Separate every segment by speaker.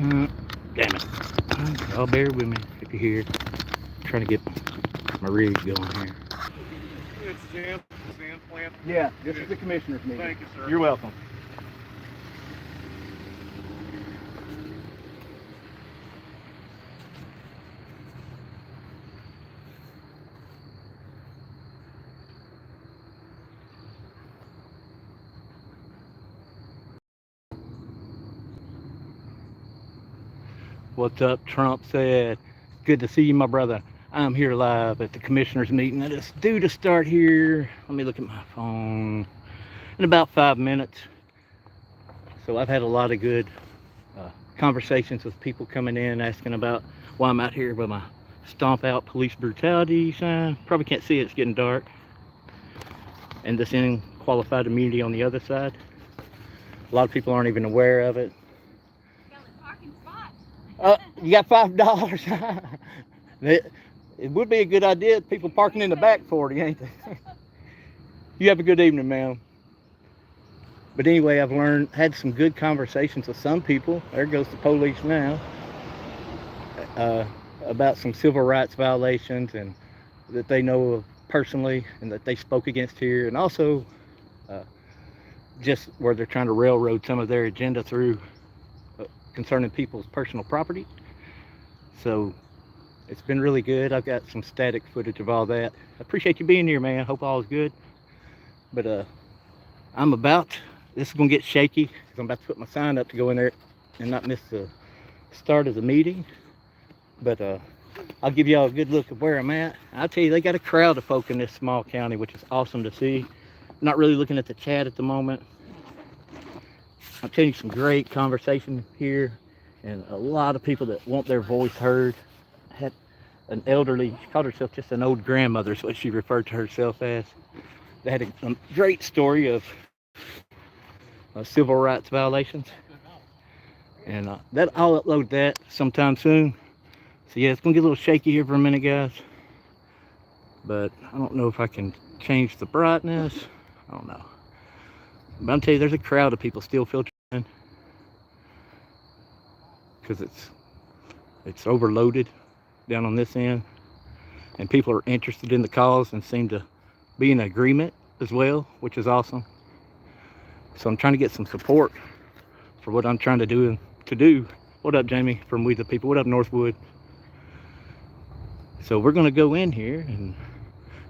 Speaker 1: Damn it. Y'all bear with me if you hear. I'm trying to get my rig going here.
Speaker 2: It's Sam Plant.
Speaker 1: Yeah, this is the commissioner's meeting.
Speaker 2: Thank you, sir.
Speaker 1: You're welcome. What's up? Trump said, good to see you, my brother. I'm here live at the commissioner's meeting. It is due to start here. Let me look at my phone. In about 5 minutes. So I've had a lot of good conversations with people coming in asking about why I'm out here with my stomp out police brutality sign. Probably can't see it, it's getting dark. And this qualified immunity on the other side. A lot of people aren't even aware of it. You got $5. It would be a good idea. People parking in the back 40, ain't they? You have a good evening, ma'am. But anyway, I've had some good conversations with some people. There goes the police now. About some civil rights violations and that they know of personally and that they spoke against here. And also just where they're trying to railroad some of their agenda through concerning people's personal property. So it's been really good. I've got some static footage of all that. I appreciate you being here, man. Hope all is good. But this is gonna get shaky because I'm about to put my sign up to go in there and not miss the start of the meeting. But I'll give y'all a good look of where I'm at. I'll tell you, they got a crowd of folk in this small county, which is awesome to see. I'm not really looking at the chat at the moment. I'm telling you, some great conversation here and a lot of people that want their voice heard. I had an elderly, she called herself just an old grandmother, is what she referred to herself as. They had a great story of civil rights violations. And I'll upload that sometime soon. So yeah, it's gonna get a little shaky here for a minute, guys. But I don't know if I can change the brightness. I don't know. But I'll tell you, there's a crowd of people still filtering in because it's overloaded down on this end, and people are interested in the cause and seem to be in agreement as well, which is awesome. So I'm trying to get some support for what I'm trying to do. What up, Jamie from We the People? What up, Northwood? So we're going to go in here and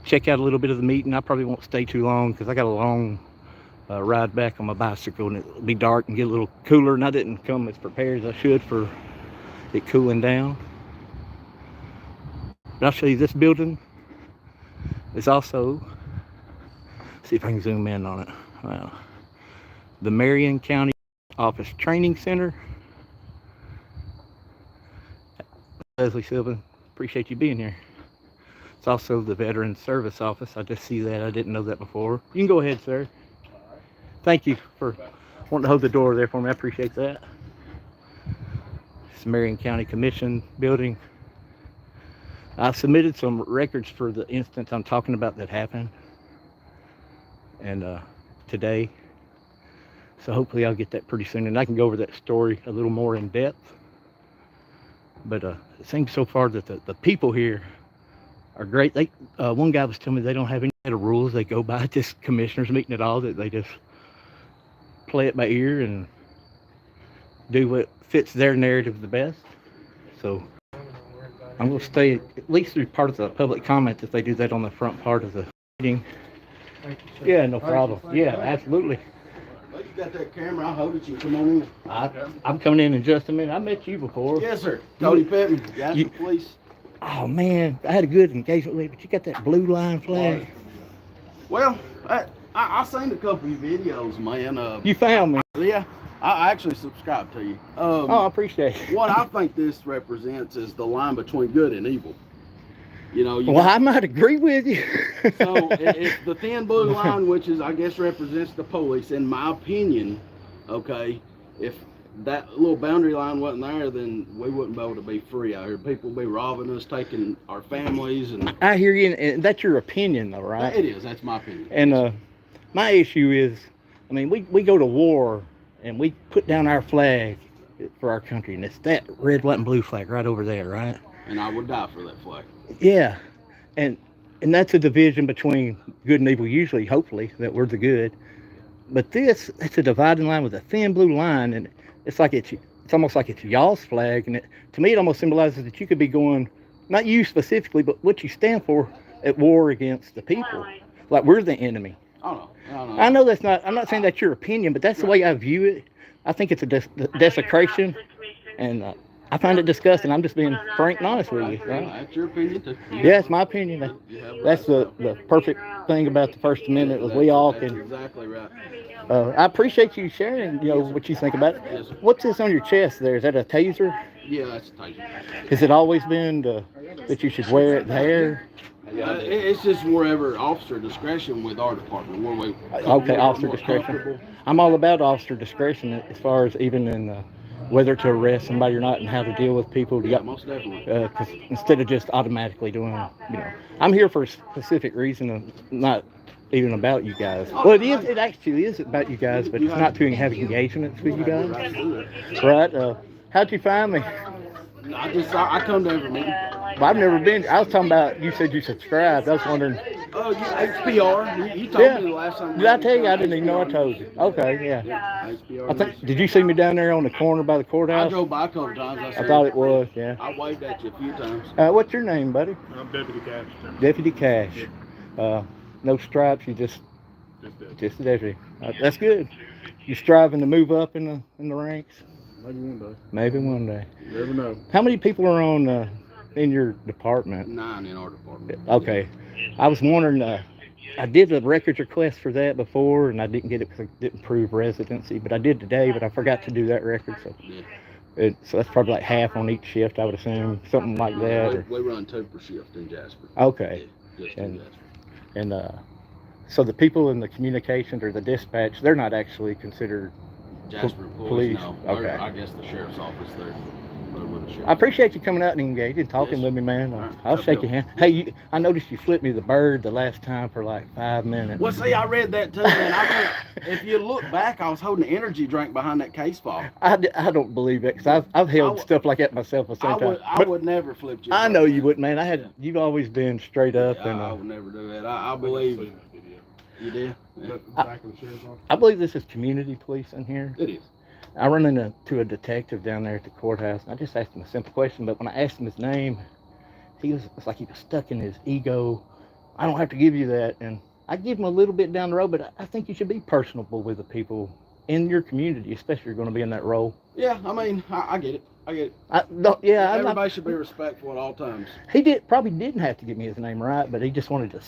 Speaker 1: check out a little bit of the meeting. I probably won't stay too long because I got a long ride back on my bicycle, and it'll be dark and get a little cooler, and I didn't come as prepared as I should for it cooling down. But I'll show you this building is also, see if I can zoom in on it. Wow. The Marion County Office Training Center. Leslie Sylvan, appreciate you being here. It's also the Veteran Service Office. I just see that. I didn't know that before. You can go ahead, sir. Thank you for wanting to hold the door there for me. I appreciate that. It's the Marion County Commission building. I submitted some records for the instance I'm talking about that happened and today. So hopefully I'll get that pretty soon, and I can go over that story a little more in depth. But it seems so far that the people here are great. One guy was telling me they don't have any kind of rules they go by at this commissioners meeting at all, that they just play it by ear and do what fits their narrative the best. So I'm going to stay at least through part of the public comment if they do that on the front part of the meeting. Yeah, no problem. Yeah, absolutely.
Speaker 3: Well, you got that camera. I'll hold it. You come on in.
Speaker 1: I'm coming in just a minute. I met you before.
Speaker 3: Yes, sir. Cody Pittman, Jasper Police.
Speaker 1: Oh, man. I had a good engagement with you, but you got that blue line flag.
Speaker 3: Well, I seen a couple of your videos, man.
Speaker 1: You found me.
Speaker 3: Yeah. I actually subscribe to you.
Speaker 1: I appreciate it.
Speaker 3: What I think this represents is the line between good and evil. You know.
Speaker 1: I might agree with you.
Speaker 3: So it's the thin blue line, which is, I guess, represents the police. In my opinion, okay, if that little boundary line wasn't there, then we wouldn't be able to be free out here. People would be robbing us, taking our families, and
Speaker 1: I hear you, and that's your opinion, though, right?
Speaker 3: It is. That's my opinion.
Speaker 1: And my issue is, I mean, we go to war and we put down our flag for our country, and it's that red, white, and blue flag right over there, right?
Speaker 3: And I would die for that flag.
Speaker 1: Yeah, and that's a division between good and evil. Usually, hopefully, that we're the good. But it's a dividing line with a thin blue line, and it's like it's almost like it's y'all's flag, and to me it almost symbolizes that you could be going, not you specifically, but what you stand for, at war against the people, like we're the enemy. I know that's not. I'm not saying that's your opinion, but that's the way I view it. I think it's a desecration, and I find it disgusting. I'm just being frank and honest with you. Right?
Speaker 3: That's your opinion too.
Speaker 1: Yeah, it's my opinion. That's the perfect thing about the First Amendment is we all
Speaker 3: That's
Speaker 1: can.
Speaker 3: exactly right.
Speaker 1: I appreciate you sharing, what you think about it.
Speaker 3: Yes, sir.
Speaker 1: What's this on your chest there? Is that a taser?
Speaker 3: Yeah, that's a taser.
Speaker 1: Has it always been that you should wear it there?
Speaker 3: It's just wherever officer discretion with our department. Where we
Speaker 1: Okay, officer
Speaker 3: more
Speaker 1: discretion.
Speaker 3: comfortable.
Speaker 1: I'm all about officer discretion as far as even in whether to arrest somebody or not and how to deal with people.
Speaker 3: Yeah, most definitely.
Speaker 1: 'Cause instead of just automatically doing, I'm here for a specific reason, and not even about you guys. Well, it is. It actually is about you guys, but it's not to have engagements with you guys, right? How'd you find me?
Speaker 3: I come to every meeting.
Speaker 1: Well, I've never been. I was talking about. You said you subscribed. I was wondering.
Speaker 3: Oh, HPR. You told me the last time.
Speaker 1: Did I tell you? I didn't even know I told you. Okay, yeah.
Speaker 3: HPR.
Speaker 1: Did you see me down there on the corner by the
Speaker 3: I
Speaker 1: courthouse?
Speaker 3: drove by a couple times.
Speaker 1: I thought it was. Yeah.
Speaker 3: I waved at you a few times.
Speaker 1: What's your name, buddy?
Speaker 2: I'm Deputy Cash.
Speaker 1: Deputy Cash. No stripes. You just a deputy. That's good. You striving to move up in the ranks?
Speaker 2: Maybe one day.
Speaker 1: Maybe one day.
Speaker 2: You never know.
Speaker 1: How many people are on in your department?
Speaker 3: 9 in our department.
Speaker 1: Okay. I was wondering. I did a records request for that before, and I didn't get it because I didn't prove residency. But I did today, but I forgot to do that record. So, so that's probably like half on each shift, I would assume, something like that.
Speaker 3: We run 2 per shift in Jasper.
Speaker 1: Okay.
Speaker 3: Yeah, just in Jasper.
Speaker 1: And so the people in the communications or the dispatch, they're not actually considered
Speaker 3: Jasper
Speaker 1: police.
Speaker 3: No.
Speaker 1: Okay.
Speaker 3: I guess the sheriff's office there.
Speaker 1: I appreciate you coming out and engaging, talking with me, man. I'll shake your hand. Hey, I noticed you flipped me the bird the last time for like 5 minutes.
Speaker 3: Well, see, I read that too, man. If you look back, I was holding an energy drink behind that case file.
Speaker 1: I don't believe it, because I've held stuff like that myself at the same time.
Speaker 3: I would never flip you.
Speaker 1: I know you wouldn't, man. You've always been straight up.
Speaker 3: Yeah, I would never do that. I believe. You did? Yeah.
Speaker 1: I believe this is community police in here.
Speaker 3: It is.
Speaker 1: I run into a detective down there at the courthouse, and I just asked him a simple question, but when I asked him his name, it's like he was stuck in his ego. I don't have to give you that, and I give him a little bit down the road, but I think you should be personable with the people in your community, especially if you're going to be in that role.
Speaker 3: Yeah, I mean, I get it. I get it. Everybody should be respectful at all times.
Speaker 1: He probably didn't have to give me his name right, but he just wanted to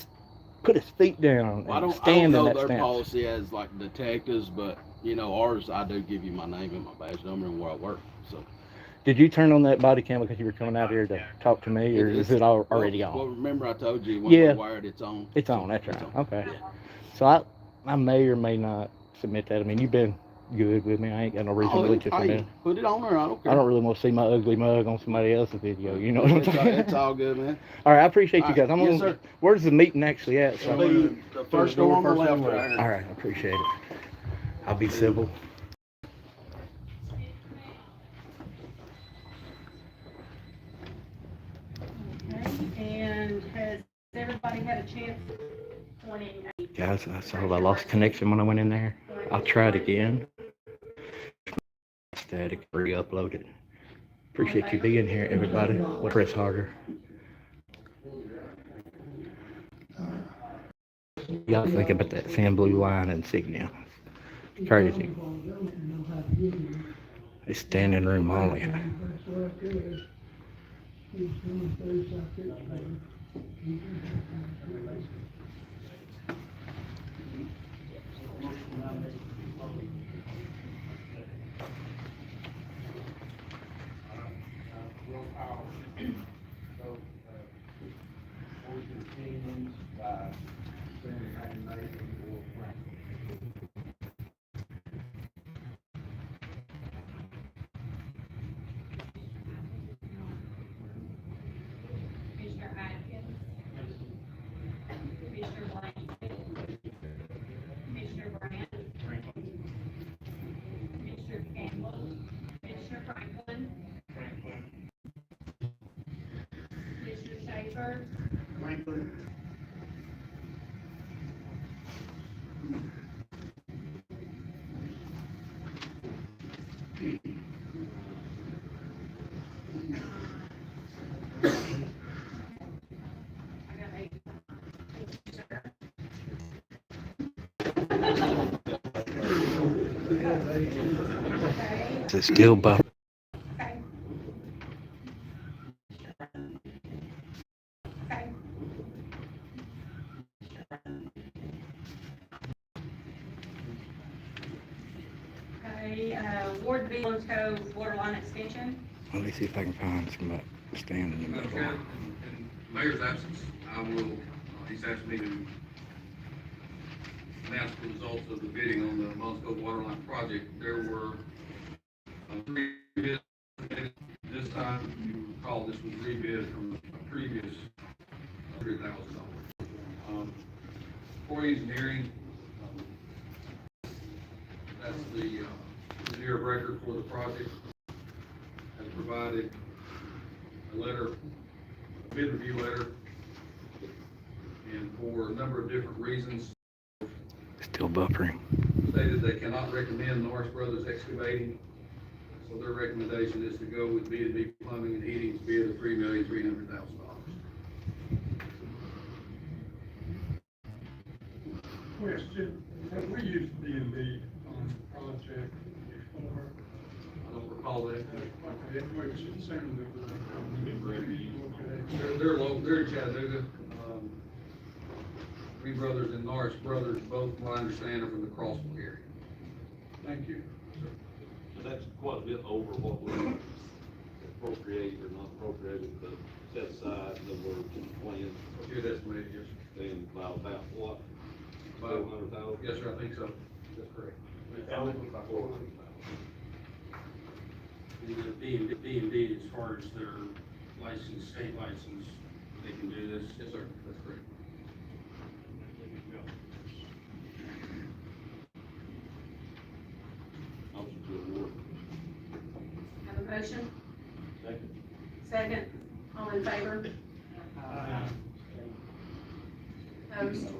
Speaker 1: put his feet down and stand in that stance. I don't know their
Speaker 3: policy as like detectives, but ours, I do give you my name and my badge number and where I work. So,
Speaker 1: did you turn on that body cam because you were coming out here to talk to me, or is it already on?
Speaker 3: Well, remember I told you when we wired, it's on.
Speaker 1: It's on. That's right. Okay. Yeah. So I may or may not submit that. I mean, you've been good with me. I ain't got no reason to let you submit.
Speaker 3: Put it on there. I don't care.
Speaker 1: I don't really want to see my ugly mug on somebody else's video. You know what I'm saying?
Speaker 3: It's all good, man.
Speaker 1: All right, I appreciate you guys.
Speaker 3: Yes, sir.
Speaker 1: Where's the meeting actually at? So
Speaker 3: It'll be the first door on the left. Right.
Speaker 1: All right, I appreciate it. I'll be civil.
Speaker 4: And has everybody had a chance?
Speaker 1: Guys, I saw I lost connection when I went in there. I'll try it again. Static, re-upload it. Appreciate you being here, everybody. We'll press harder. Y'all think about that thin blue line insignia. It's crazy. It's standing room only.
Speaker 4: Langford. I got 8. Okay,
Speaker 1: Is it still buffering?
Speaker 4: okay. Okay. Okay, Ward B, Lawrence Cove water line extension.
Speaker 1: Let me see if I can find some stand in the
Speaker 5: Madam
Speaker 1: middle.
Speaker 5: Chair, in Mayor's absence, I will, he's asked me to announce the results of the bidding on the Munsco Waterline project. There were 3 bids. This time, you recall, this was rebid from a previous $100,000. For engineering, that's the engineer of record for the project, has provided a letter, a bid review letter, and for a number of different reasons,
Speaker 1: Still buffering.
Speaker 5: stated they cannot recommend Norris Brothers Excavating. So their recommendation is to go with B&B Plumbing and Heating's bid of $3,300,000.
Speaker 2: Question, have we used B&B on the project before?
Speaker 5: I don't recall that.
Speaker 2: Okay, which it seemed that was, okay.
Speaker 5: They're local, they're in Chattanooga. Three Brothers and Norris Brothers, both, from what I understand, are from the Crossville area.
Speaker 2: Thank you.
Speaker 6: And that's quite a bit over what we appropriate or not appropriated, but set aside that we're planned,
Speaker 5: What's your estimate, yes?
Speaker 6: then about what?
Speaker 5: About-
Speaker 6: 400,000?
Speaker 5: Yes, sir, I think so. That's correct.
Speaker 7: B&B, as far as their license, state license, they can do this.
Speaker 5: Yes, sir, that's correct.
Speaker 6: Motion to award.
Speaker 4: Have a motion?
Speaker 6: Second.
Speaker 4: Second. All in favor? Opposed? Okay, this is-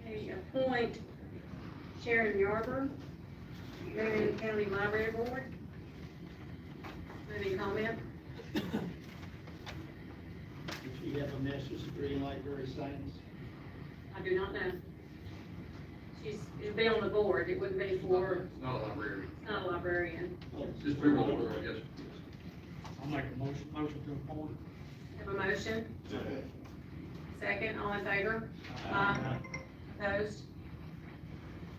Speaker 4: Okay, appoint Sharon Yarber, Marion County Library Board. Any comment?
Speaker 8: Does she have a master's degree in library science?
Speaker 4: I do not know. It'd be on the board, it wouldn't be for,
Speaker 5: It's not a librarian,
Speaker 4: not a librarian.
Speaker 5: just Three Brothers, yes.
Speaker 8: I'll make a motion to appoint.
Speaker 4: Have a motion?
Speaker 6: Second.
Speaker 4: Second, all in favor? Aye. Opposed?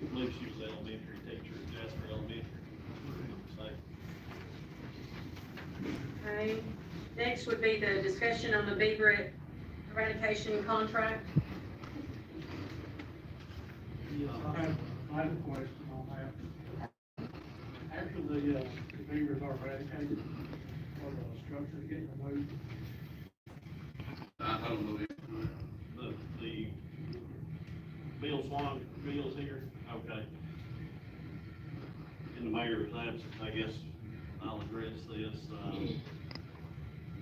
Speaker 6: I believe she was elementary teacher at Jasper Elementary.
Speaker 4: Okay, next would be the discussion on the beaver eradication contract.
Speaker 8: Yes, I have a question on that. After the beavers are eradicated, or the structures get removed,
Speaker 5: I don't know
Speaker 6: The Bill's here, okay. In the mayor's absence, I guess I'll address this,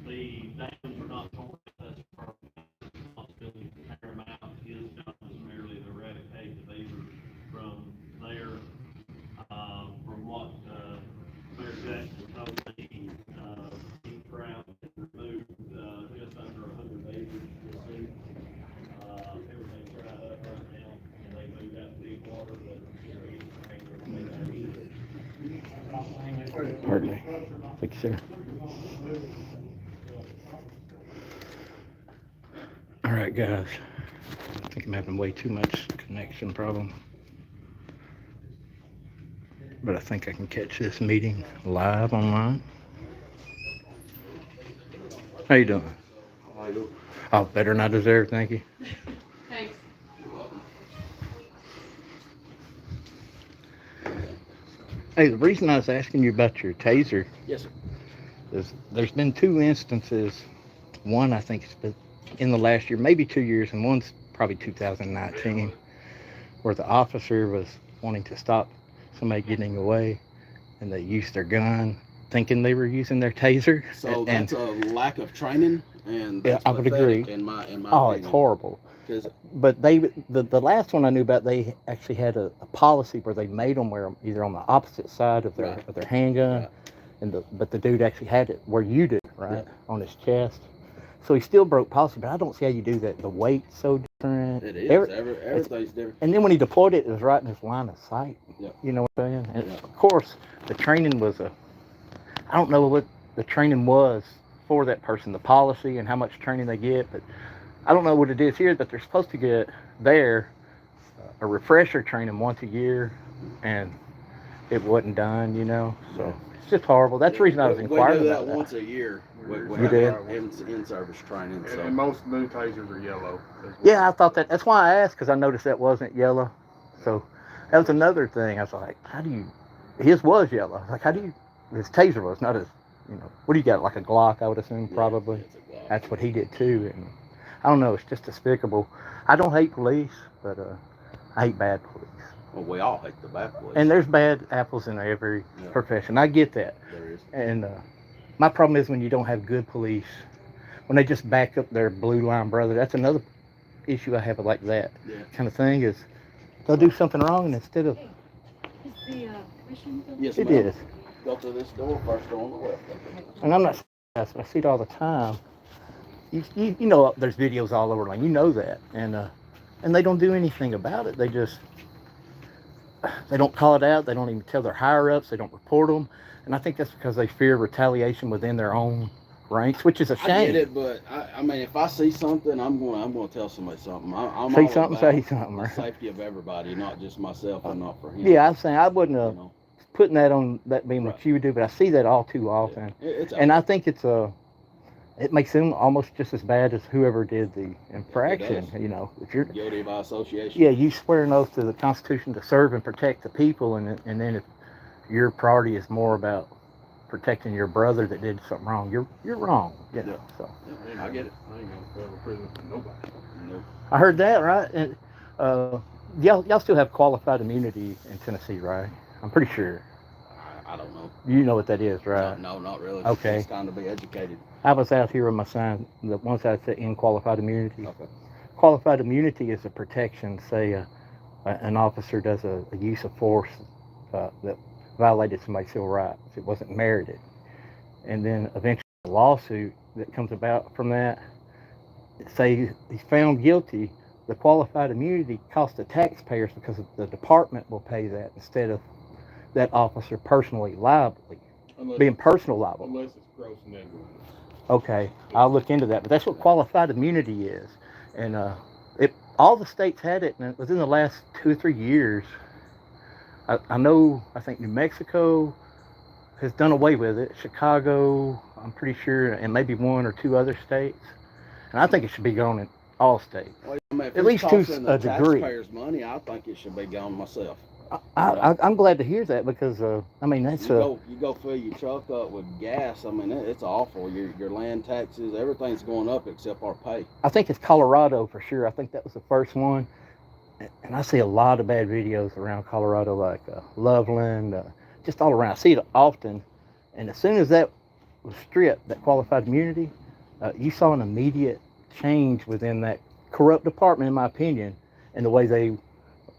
Speaker 6: the dams are not torn, that's our responsibility to tear them out. His job is merely to eradicate the beavers from there. From what, Mayor Jackson told me, he crowd removed, just under 100 beavers this season. Everything's dried up right now, and they moved out to deep water, but, you know,
Speaker 1: Pardon me. Thank you, sir. All right, guys. I think I'm having way too much connection problem. But I think I can catch this meeting live online. How you doing? Oh, better than I deserve, thank you.
Speaker 4: Thanks.
Speaker 1: Hey, the reason I was asking you about your taser
Speaker 3: Yes, sir.
Speaker 1: is there's been 2 instances. One, I think, it's been in the last year, maybe 2 years, and one's probably 2019, where the officer was wanting to stop somebody getting away, and they used their gun thinking they were using their taser.
Speaker 3: So
Speaker 1: and
Speaker 3: that's a lack of training, and
Speaker 1: Yeah,
Speaker 3: that's
Speaker 1: I would
Speaker 3: pathetic
Speaker 1: agree.
Speaker 3: in my
Speaker 1: Oh, it's
Speaker 3: opinion.
Speaker 1: horrible.
Speaker 3: 'Cause
Speaker 1: But the last one I knew about, they actually had a policy where they made them wear them either on the opposite side of
Speaker 3: Right.
Speaker 1: their handgun,
Speaker 3: Right.
Speaker 1: but the dude actually had it where you did, right,
Speaker 3: Yeah.
Speaker 1: on his chest. So he still broke policy, but I don't see how you do that. The weight's so different.
Speaker 3: It is. Everything's different.
Speaker 1: And then when he deployed it, it was right in his line of sight.
Speaker 3: Yeah.
Speaker 1: You know what I'm saying? And
Speaker 3: Yeah.
Speaker 1: of course, the training was I don't know what the training was for that person, the policy and how much training they get, but I don't know what it is here, but they're supposed to get there a refresher training once a year, and it wasn't done, you know. So it's just horrible. That's the reason I was inquiring
Speaker 3: We do
Speaker 1: about
Speaker 3: that once a year. We
Speaker 1: You
Speaker 3: have
Speaker 1: did?
Speaker 3: our in-service training. So.
Speaker 2: And most new tasers are yellow.
Speaker 1: Yeah, I thought that. That's why I asked, because I noticed that wasn't yellow. So that was another thing. I was like, how do you? His was yellow. I was like, how do you? His taser was not as, you know. What do you got? Like a Glock, I would assume, probably.
Speaker 3: Yeah, it's a Glock.
Speaker 1: That's what he did too, and I don't know. It's just despicable. I don't hate police, but I hate bad police.
Speaker 3: Well, we all hate the bad police.
Speaker 1: And there's bad apples in every
Speaker 3: Yeah.
Speaker 1: profession. I get that.
Speaker 3: There is.
Speaker 1: And my problem is when you don't have good police, when they just back up their blue line brother. That's another issue I have like that
Speaker 3: Yeah.
Speaker 1: kind of thing is they'll do something wrong, and instead of
Speaker 9: Is the commission?
Speaker 3: Yes,
Speaker 1: it
Speaker 3: ma'am.
Speaker 1: is.
Speaker 3: Go through this door, first door on the left.
Speaker 1: And I'm not saying that, but I see it all the time. You know, there's videos all over, like, you know that, and they don't do anything about it. They don't call it out. They don't even tell their higher ups. They don't report them, and I think that's because they fear retaliation within their own ranks, which is a
Speaker 3: I
Speaker 1: shame.
Speaker 3: get it, but I mean, if I see something, I'm going to tell somebody something. I'm
Speaker 1: See
Speaker 3: all
Speaker 1: something,
Speaker 3: about
Speaker 1: say something,
Speaker 3: the
Speaker 1: right?
Speaker 3: safety of everybody, not just myself and not for him.
Speaker 1: Yeah, I'm saying I wouldn't
Speaker 3: You
Speaker 1: have
Speaker 3: know,
Speaker 1: putting that on that being what
Speaker 3: Right.
Speaker 1: you would do, but I see that all too often,
Speaker 3: it's
Speaker 1: and I think it makes them almost just as bad as whoever did the infraction.
Speaker 3: does.
Speaker 1: You know, if you're
Speaker 3: guilty by association.
Speaker 1: yeah, you swear an oath to the Constitution to serve and protect the people, and then if your priority is more about protecting your brother that did something wrong, you're wrong. You know, so
Speaker 3: I get it.
Speaker 2: I ain't going to federal prison for nobody.
Speaker 3: Nope.
Speaker 1: I heard that, right? And y'all still have qualified immunity in Tennessee, right? I'm pretty sure.
Speaker 3: I don't know.
Speaker 1: You know what that is, right?
Speaker 3: No, not really.
Speaker 1: Okay.
Speaker 3: It's time to be educated.
Speaker 1: I was out here with my son. The one side said in qualified immunity.
Speaker 3: Okay.
Speaker 1: Qualified immunity is a protection. Say an officer does a use of force that violated somebody's civil rights. It wasn't merited, and then eventually a lawsuit that comes about from that. Say he's found guilty. The qualified immunity costs the taxpayers because the department will pay that instead of that officer personally liable, being personal liable.
Speaker 2: Unless it's gross negligence.
Speaker 1: Okay, I'll look into that. But that's what qualified immunity is, and all the states had it, and within the last 2 or 3 years, I know. I think New Mexico has done away with it. Chicago, I'm pretty sure, and maybe 1 or 2 other states. And I think it should be gone in all states.
Speaker 3: Well, I mean, if
Speaker 1: At
Speaker 3: it's
Speaker 1: least to
Speaker 3: costing
Speaker 1: a
Speaker 3: the
Speaker 1: degree.
Speaker 3: taxpayers' money, I think it should be gone myself.
Speaker 1: I'm glad to hear that because I mean that's
Speaker 3: You go fill your truck up with gas. I mean, it's awful. Your land taxes, everything's going up except our pay.
Speaker 1: I think it's Colorado for sure. I think that was the first one, and I see a lot of bad videos around Colorado, like Loveland, just all around. I see it often, and as soon as that was stripped, that qualified immunity, you saw an immediate change within that corrupt department, in my opinion, in the way they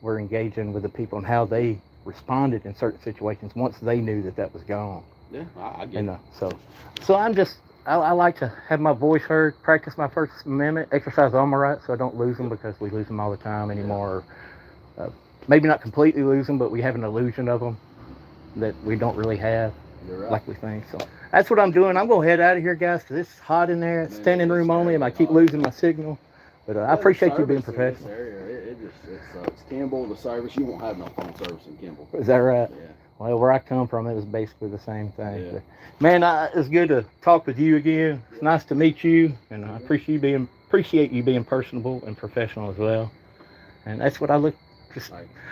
Speaker 1: were engaging with the people and how they responded in certain situations once they knew that was gone.
Speaker 3: Yeah, I get
Speaker 1: And
Speaker 3: it.
Speaker 1: so I'm just I like to have my voice heard, practice my First Amendment, exercise all my rights so I don't lose them because we lose them all the time anymore. Maybe not completely lose them, but we have an illusion of them that we don't really have
Speaker 3: You're right.
Speaker 1: like we think. So that's what I'm doing. I'm going to head out of here, guys, because it's hot in there. It's
Speaker 3: Man,
Speaker 1: standing
Speaker 3: it's
Speaker 1: room only, and I keep
Speaker 3: hot.
Speaker 1: losing my signal. But I appreciate you being
Speaker 3: Service in this
Speaker 1: professional.
Speaker 3: area, it sucks. Kimball, the service, you won't have no phone service in Kimball.
Speaker 1: Is that right?
Speaker 3: Yeah.
Speaker 1: Well, where I come from, it was basically the same thing.
Speaker 3: Yeah.
Speaker 1: But, man, it's good to talk with you again. It's nice to meet you, and I appreciate you being personable and professional as well. And that's what I look.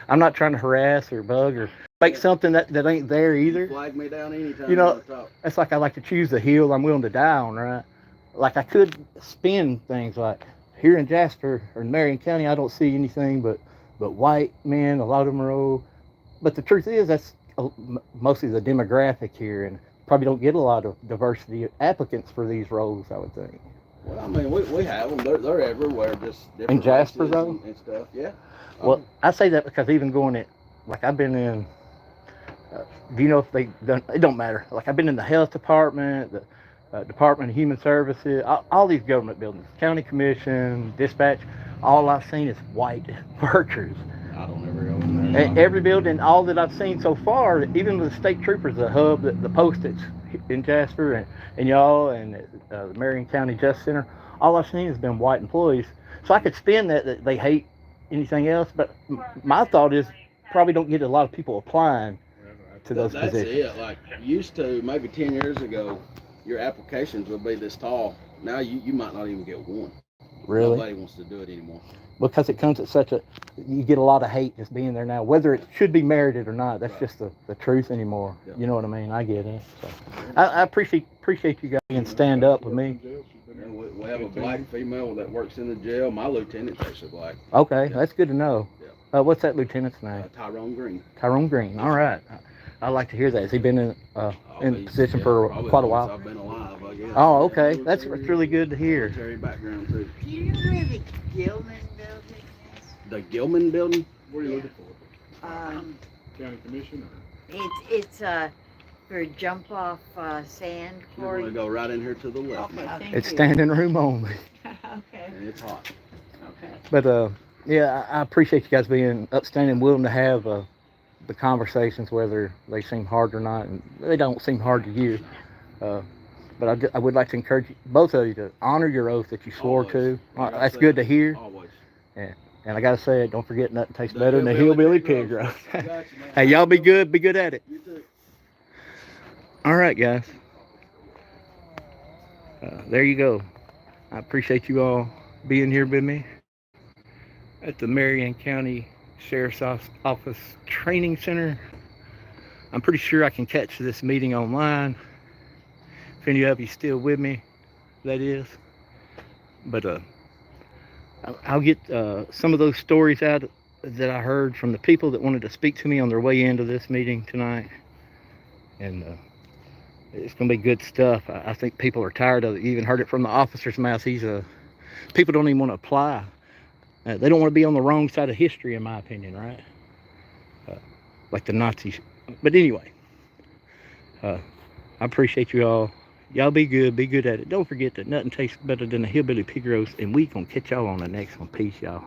Speaker 1: I'm not trying to harass or bug or make something that ain't there either.
Speaker 3: Flag me down anytime
Speaker 1: You know,
Speaker 3: you want to talk.
Speaker 1: That's like I like to choose the hill I'm willing to die on, right? Like I could spin things like here in Jasper or in Marion County, I don't see anything but white men. A lot of them are old. But the truth is, that's mostly the demographic here, and probably don't get a lot of diversity applicants for these roles, I would think.
Speaker 3: Well, I mean, we have them. They're everywhere, just different
Speaker 1: In Jasper,
Speaker 3: races
Speaker 1: though?
Speaker 3: and stuff. Yeah.
Speaker 1: Well, I say that because even going at, like I've been in, do you know if they done, it don't matter. Like I've been in the health department, the Department of Human Services, all these government buildings, county commission, dispatch, all I've seen is white workers.
Speaker 3: I don't ever go in there.
Speaker 1: Every building, all that I've seen so far, even with the state troopers, the hub, the postage in Jasper and y'all and the Marion County Justice Center, all I've seen has been white employees. So I could spin that they hate anything else, but my thought is probably don't get a lot of people applying to those
Speaker 3: That's
Speaker 1: positions.
Speaker 3: it. Like used to, maybe 10 years ago, your applications would be this tall. Now you might not even get one.
Speaker 1: Really?
Speaker 3: Nobody wants to do it anymore.
Speaker 1: Because it comes at you get a lot of hate just being there now, whether it should be merited or not. That's just the truth anymore.
Speaker 3: Yep.
Speaker 1: You know what I mean? I get it. So I appreciate you guys and stand up with me.
Speaker 3: And we have a black female that works in the jail. My lieutenant's actually black.
Speaker 1: Okay, that's good to know. What's that lieutenant's name?
Speaker 3: Tyrone Green.
Speaker 1: Tyrone Green. All right. I like to hear that. Has he been in position
Speaker 3: Yeah,
Speaker 1: for
Speaker 3: probably
Speaker 1: quite a
Speaker 3: since
Speaker 1: while?
Speaker 3: I've been alive, I guess.
Speaker 1: Oh, okay. That's really good to hear.
Speaker 3: Military background too.
Speaker 10: Do you know where the Gilman building is?
Speaker 3: The Gilman building?
Speaker 2: What are you looking for? County commission or?
Speaker 10: It's for jump off sand
Speaker 3: You're gonna
Speaker 10: quarry.
Speaker 3: go right in here to the left.
Speaker 10: Okay,
Speaker 3: now.
Speaker 10: thank
Speaker 1: It's
Speaker 10: you.
Speaker 1: standing room only.
Speaker 10: Okay,
Speaker 3: And it's hot.
Speaker 10: okay.
Speaker 1: But yeah, I appreciate you guys being upstanding, willing to have the conversations, whether they seem hard or not, and they don't seem hard to you. But I would like to encourage both of you to honor your oath that you swore
Speaker 3: Always.
Speaker 1: to.
Speaker 3: Like I
Speaker 1: That's
Speaker 3: said,
Speaker 1: good to hear.
Speaker 3: Always.
Speaker 1: And I gotta say it, don't forget nothing tastes
Speaker 3: The
Speaker 1: better than a
Speaker 3: hillbilly
Speaker 1: hillbilly
Speaker 3: pig
Speaker 1: pig
Speaker 3: roast.
Speaker 1: roast.
Speaker 3: Gotcha, man.
Speaker 1: Hey, y'all be good at it.
Speaker 3: You too.
Speaker 1: All right, guys. There you go. I appreciate you all being here with me at the Marion County Sheriff's Office Training Center. I'm pretty sure I can catch this meeting online. If any of you still with me, that is. But I'll get some of those stories out that I heard from the people that wanted to speak to me on their way into this meeting tonight. And it's going to be good stuff. I think people are tired of it. You even heard it from the officer's mouth. People don't even want to apply. They don't want to be on the wrong side of history, in my opinion, right? Like the Nazis. But anyway, I appreciate you all. Y'all be good at it. Don't forget that nothing tastes better than a hillbilly pig roast, and we gonna catch y'all on the next one. Peace, y'all.